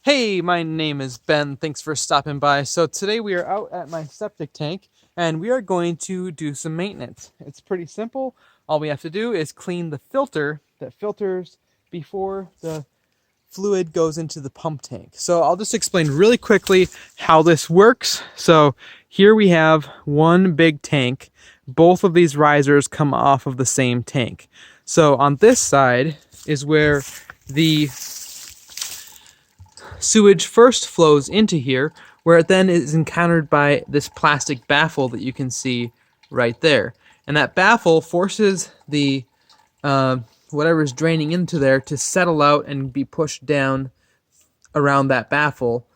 Hey, my name is Ben. Thanks for stopping by. So today we are out at my septic tank and we are going to do some maintenance. It's pretty simple. All we have to do is clean the filter that filters before the fluid goes into the pump tank. So I'll just explain really quickly how this works. So here we have one big tank. Both of these risers come off of the same tank. So on this side is where the sewage first flows into here, where it then is encountered by this plastic baffle that you can see right there. And that baffle forces the whatever is draining into there to settle out and be pushed down around that baffle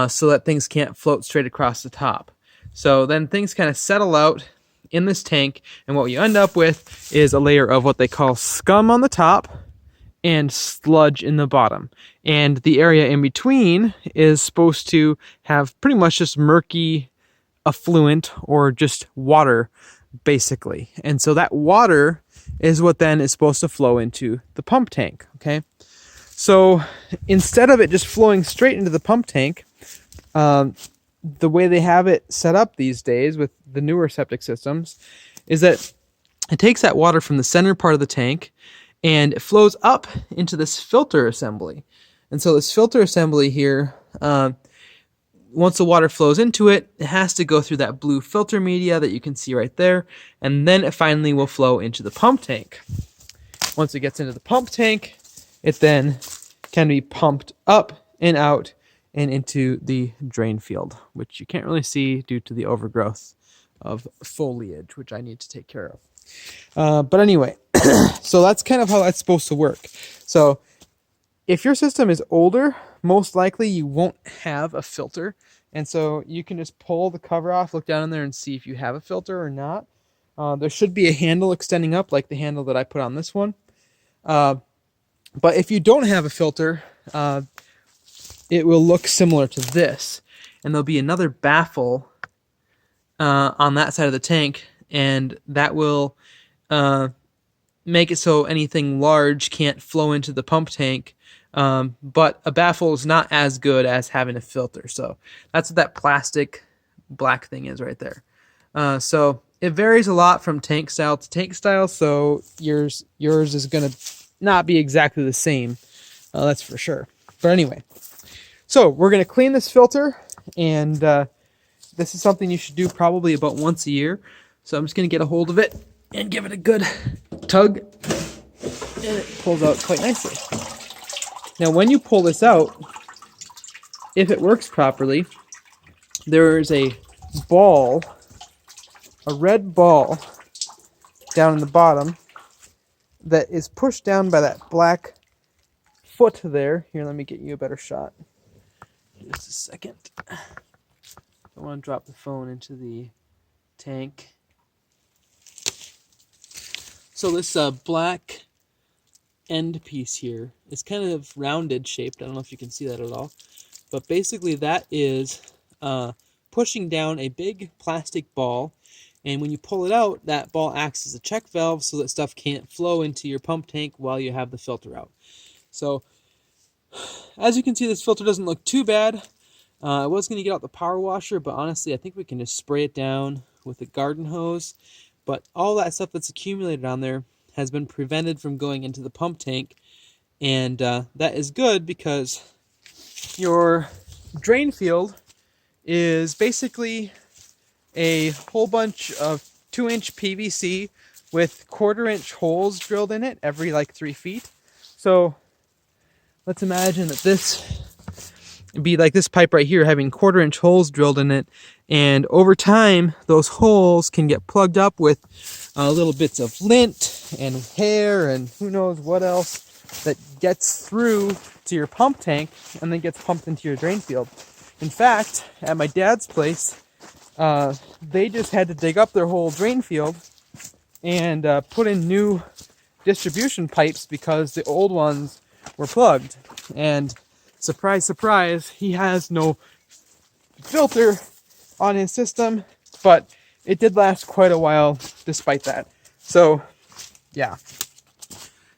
so that things can't float straight across the top. So then things kind of settle out in this tank, and what you end up with is a layer of what they call scum on the top and sludge in the bottom. And the area in between is supposed to have pretty much just murky effluent or just water, basically. And so that water is what then is supposed to flow into the pump tank, okay? So instead of it just flowing straight into the pump tank, the way they have it set up these days with the newer septic systems is that it takes that water from the center part of the tank and it flows up into this filter assembly. And so this filter assembly here, once the water flows into it, it has to go through that blue filter media that you can see right there, and then it finally will flow into the pump tank. Once it gets into the pump tank, it then can be pumped up and out and into the drain field, which you can't really see due to the overgrowth of foliage, which I need to take care of. But anyway, so that's kind of how that's supposed to work. So if your system is older, most likely you won't have a filter. And so you can just pull the cover off, look down in there and see if you have a filter or not. There should be a handle extending up like the handle that I put on this one. But if you don't have a filter, it will look similar to this. And there'll be another baffle on that side of the tank, and that will make it so anything large can't flow into the pump tank. But a baffle is not as good as having a filter. So that's what that plastic black thing is right there. So it varies a lot from tank style to tank style. So yours is going to not be exactly the same. That's for sure. But anyway, so we're going to clean this filter, and this is something you should do probably about once a year. So I'm just going to get a hold of it and give it a good tug, and it pulls out quite nicely. Now when you pull this out, if it works properly, there is a ball, a red ball down in the bottom that is pushed down by that black foot there. Here, let me get you a better shot. Just a second. I want to drop the phone into the tank. So this black end piece here is kind of rounded shaped. I don't know if you can see that at all. But basically that is pushing down a big plastic ball. And when you pull it out, that ball acts as a check valve so that stuff can't flow into your pump tank while you have the filter out. So as you can see, this filter doesn't look too bad. I was going to get out the power washer, but honestly, I think we can just spray it down with a garden hose. But all that stuff that's accumulated on there has been prevented from going into the pump tank. And that is good because your drain field is basically a whole bunch of 2-inch PVC with 1/4-inch holes drilled in it every like 3 feet. So let's imagine that this would be like this pipe right here having 1/4-inch holes drilled in it, and over time those holes can get plugged up with little bits of lint and hair and who knows what else that gets through to your pump tank and then gets pumped into your drain field. In fact, at my dad's place, they just had to dig up their whole drain field and put in new distribution pipes because the old ones were plugged. And surprise, surprise, he has no filter on his system, but it did last quite a while despite that. So, yeah.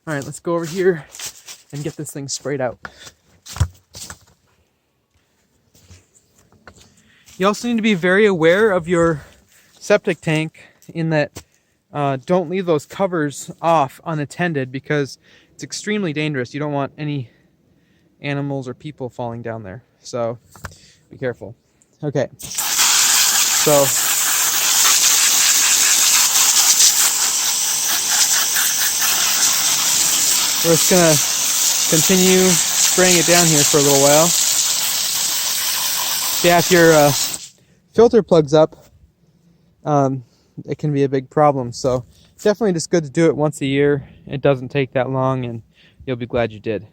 All right, let's go over here and get this thing sprayed out. You also need to be very aware of your septic tank in that don't leave those covers off unattended because it's extremely dangerous. You don't want any animals or people falling down there. So be careful. Okay. So we're just going to continue spraying it down here for a little while. Yeah, if your filter plugs up, it can be a big problem. So definitely just good to do it once a year. It doesn't take that long, and you'll be glad you did.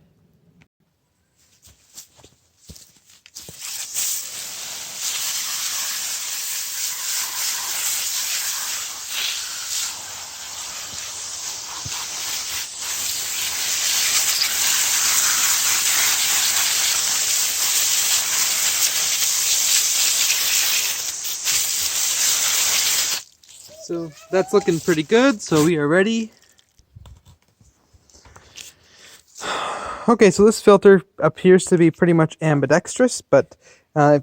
So that's looking pretty good, so we are ready. Okay, so this filter appears to be pretty much ambidextrous, but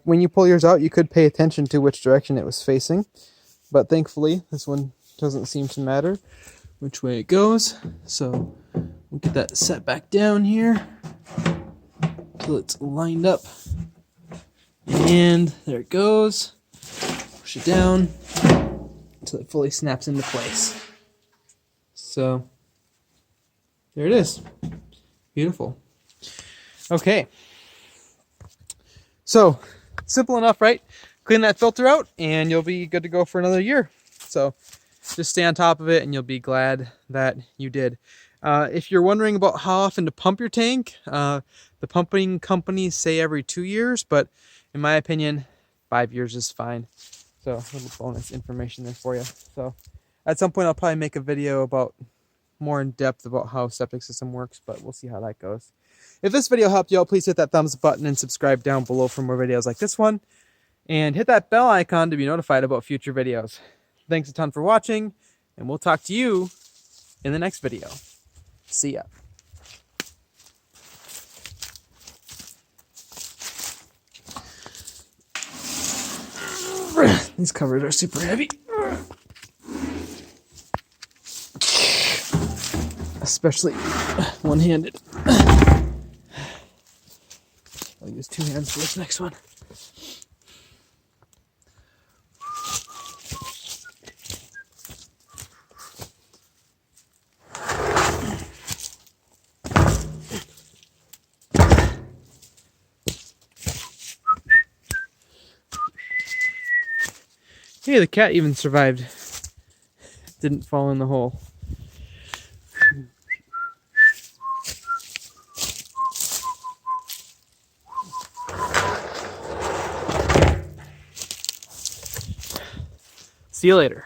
when you pull yours out, you could pay attention to which direction it was facing. But thankfully, this one doesn't seem to matter which way it goes. So we'll get that set back down here until it's lined up. And there it goes. Push it down until it fully snaps into place. So there it is. Beautiful. Okay. So simple enough, right? Clean that filter out and you'll be good to go for another year. So just stay on top of it and you'll be glad that you did. If you're wondering about how often to pump your tank, the pumping companies say every 2 years, but in my opinion, 5 years is fine. So a little bonus information there for you. So at some point I'll probably make a video about more in depth about how septic system works, but we'll see how that goes. If this video helped you out, please hit that thumbs up button and subscribe down below for more videos like this one. And hit that bell icon to be notified about future videos. Thanks a ton for watching, and we'll talk to you in the next video. See ya. These covers are super heavy. Especially one-handed. I'll use 2 hands for this next one. Hey, the cat even survived. Didn't fall in the hole. See you later.